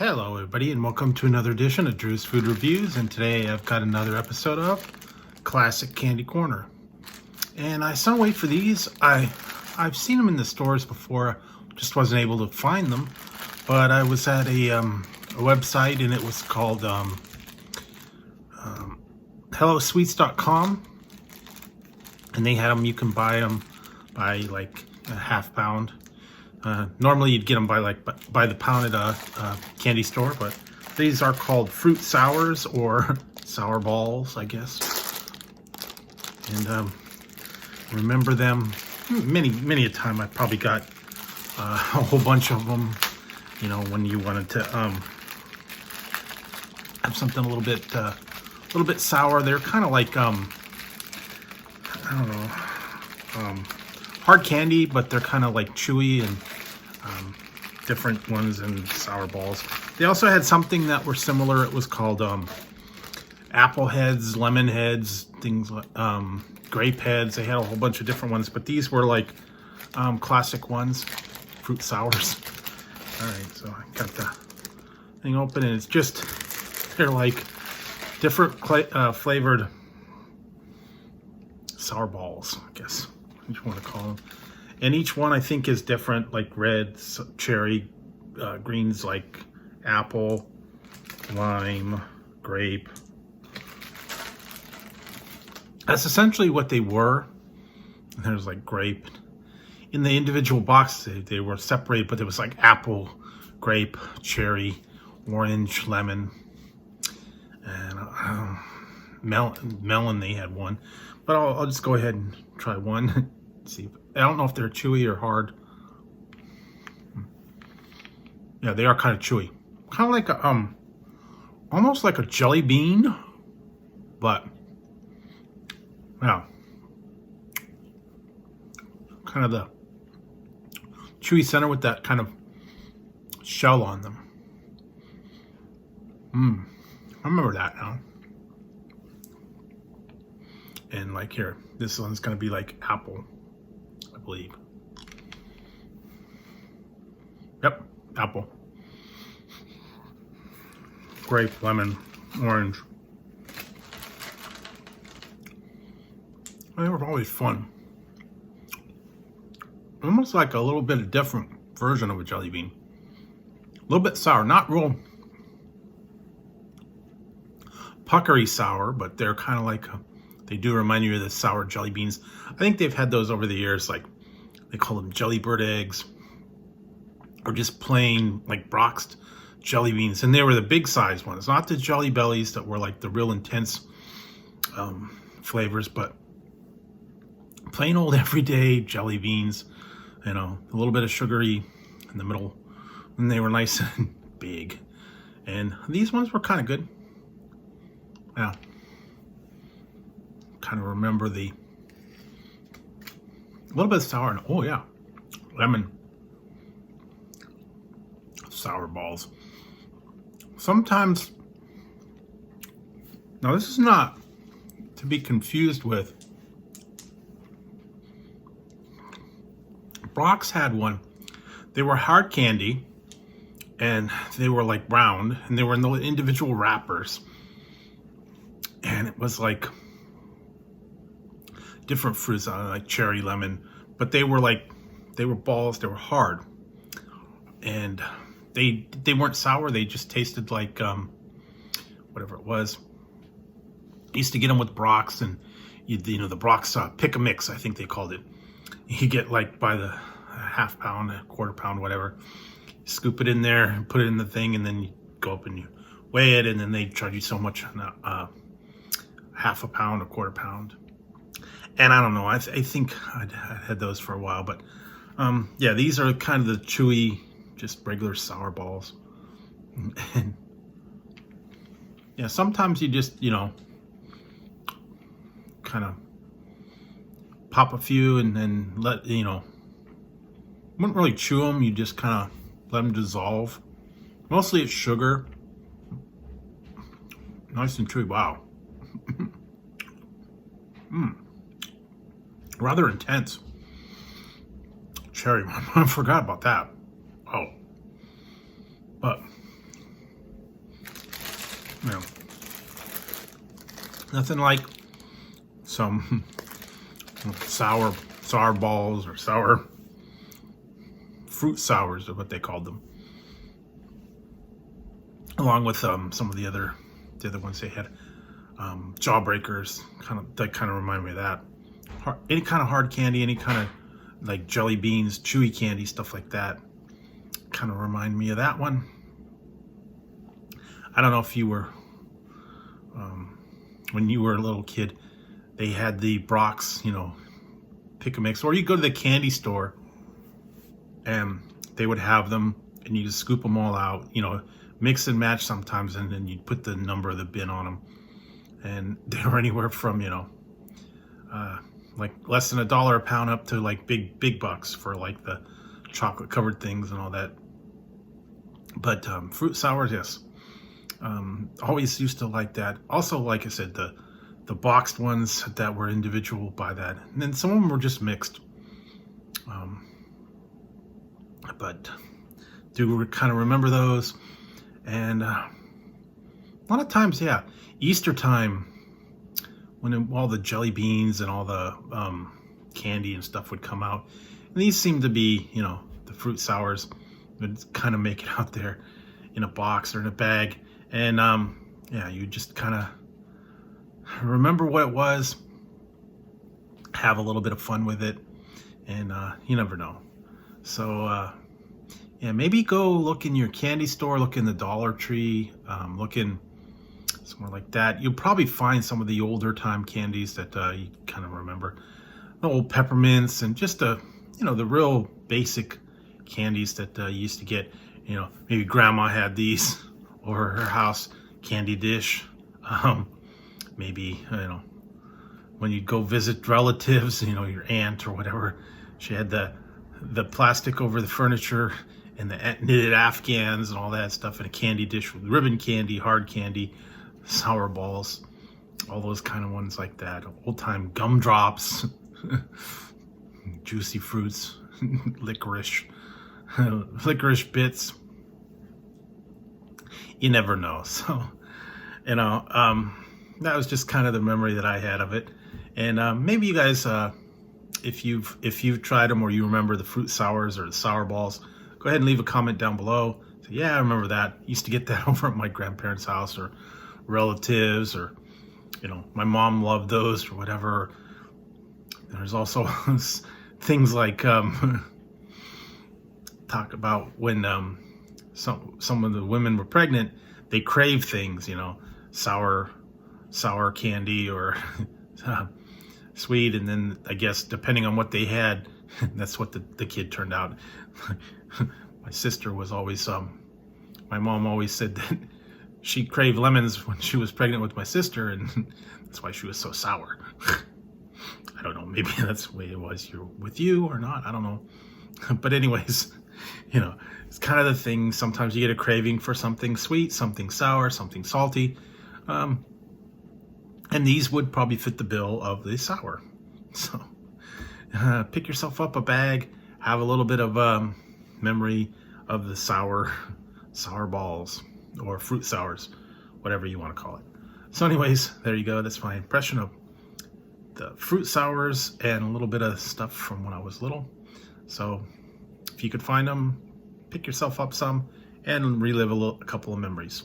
Hello everybody and welcome to another edition of Drew's Food Reviews, and today I've got another episode of Classic Candy Corner. And I saw wait for these. I've seen them in the stores before, just wasn't able to find them, but I was at a website and it was called hellosweets.com, and they had them. You can buy them by like a half pound. Normally you'd get them by the pound at a candy store, but these are called fruit sours or sour balls, I guess. And remember them many a time. I probably got a whole bunch of them. You know, when you wanted to have something a little bit sour. They're kind of like I don't know. Hard candy, but they're kind of like chewy and different ones and sour balls. They also had something that were similar. It was called apple heads, lemon heads, things like grape heads. They had a whole bunch of different ones, but these were like classic ones, fruit sours. All right, so I got the thing open, and it's just, they're like different flavored sour balls, I guess you want to call them. And each one I think is different, like red, cherry, greens like apple, lime, grape. That's essentially what they were. And there's like grape. In the individual boxes, they were separated, but there was like apple, grape, cherry, orange, lemon, and melon. They had one. But I'll just go ahead and try one. See, I don't know if they're chewy or hard. Yeah, they are kind of chewy. Kind of like a almost like a jelly bean, but yeah, kind of the chewy center with that kind of shell on them. I remember that now. And like here, this one's gonna be like apple, I believe. Yep, apple. Grape, lemon, orange. They were always fun. Almost like a little bit of different version of a jelly bean. A little bit sour, not real puckery sour, but they're kind of like they do remind you of the sour jelly beans. I think they've had those over the years, like they call them jelly bird eggs, or just plain like Brock's jelly beans. And they were the big size ones, not the jelly bellies that were like the real intense flavors, but plain old everyday jelly beans, you know, a little bit of sugary in the middle, and they were nice and big. And these ones were kind of good. Yeah. Kind of remember a little bit of sour, and oh yeah, lemon sour balls. Sometimes, now this is not to be confused with, Brock's had one. They were hard candy, and they were like round, and they were in the individual wrappers, and it was like different fruits, like cherry, lemon, but they were balls. They were hard, and they weren't sour. They just tasted like whatever it was. I used to get them with Brock's, and you know the Brock's pick a mix, I think they called it. You get like by the half pound, a quarter pound, whatever. You scoop it in there and put it in the thing, and then you go up and you weigh it, and then they charge you so much, half a pound, a quarter pound. And I don't know, I think I'd had those for a while, but yeah, these are kind of the chewy, just regular sour balls. And yeah, sometimes you just, you know, kind of pop a few and then let, you know, wouldn't really chew them, you just kind of let them dissolve. Mostly it's sugar. Nice and chewy, wow. Rather intense. Cherry, I forgot about that. Oh. But You know, nothing like some sour balls or sour fruit sours, or what they called them, along with some of the other ones they had. Jawbreakers, kind of remind me of that. Any kind of hard candy, any kind of like jelly beans, chewy candy, stuff like that, kind of remind me of that one. I don't know if you were, when you were a little kid, they had the Brock's, you know, pick a mix, or you go to the candy store and they would have them, and you just scoop them all out, you know, mix and match sometimes, and then you'd put the number of the bin on them. And they were anywhere from, you know, like less than $1 a pound up to like big bucks for like the chocolate covered things and all that. But fruit sours, yes, always used to like that. Also, like I said, the boxed ones that were individual by that, and then some of them were just mixed. But do kind of remember those. And a lot of times, yeah, Easter time, when all the jelly beans and all the candy and stuff would come out. And these seem to be, you know, the fruit sours would kind of make it out there in a box or in a bag. And yeah, you just kind of remember what it was, have a little bit of fun with it, and you never know. So yeah, maybe go look in your candy store, look in the Dollar Tree, look in somewhere like that. You'll probably find some of the older time candies that you kind of remember, the old peppermints, and just you know, the real basic candies that you used to get. You know, maybe grandma had these over her house, candy dish. Maybe, you know, when you go visit relatives, you know, your aunt or whatever, she had the plastic over the furniture and the knitted Afghans and all that stuff in a candy dish with ribbon candy, hard candy, sour balls, all those kind of ones like that. Old time gumdrops, juicy fruits, licorice bits. You never know. So, you know, that was just kind of the memory that I had of it. And maybe you guys, if you've tried them, or you remember the fruit sours or the sour balls, go ahead and leave a comment down below. Say, yeah, I remember that. Used to get that over at my grandparents' house, or relatives, or, you know, my mom loved those or whatever. There's also things like talk about when some of the women were pregnant, they crave things, you know, sour candy or sweet, and then I guess depending on what they had, that's what the kid turned out. My sister was always my mom always said that she craved lemons when she was pregnant with my sister, and that's why she was so sour. I don't know, maybe that's the way it was with you or not, I don't know. But anyways, you know, it's kind of the thing. Sometimes you get a craving for something sweet, something sour, something salty. And these would probably fit the bill of the sour. So pick yourself up a bag, have a little bit of memory of the sour balls or fruit sours, whatever you want to call it. So anyways, there you go. That's my impression of the fruit sours and a little bit of stuff from when I was little. So if you could find them, pick yourself up some and relive a couple of memories.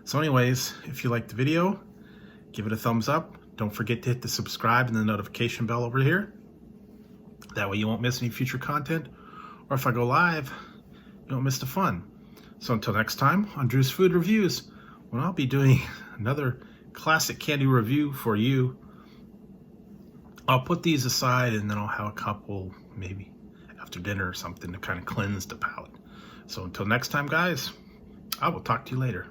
So anyways, if you liked the video, give it a thumbs up. Don't forget to hit the subscribe and the notification bell over here. That way you won't miss any future content. Or if I go live, you won't miss the fun. So until next time on Drew's Food Reviews, when I'll be doing another classic candy review for you. I'll put these aside and then I'll have a couple maybe after dinner or something to kind of cleanse the palate. So until next time, guys, I will talk to you later.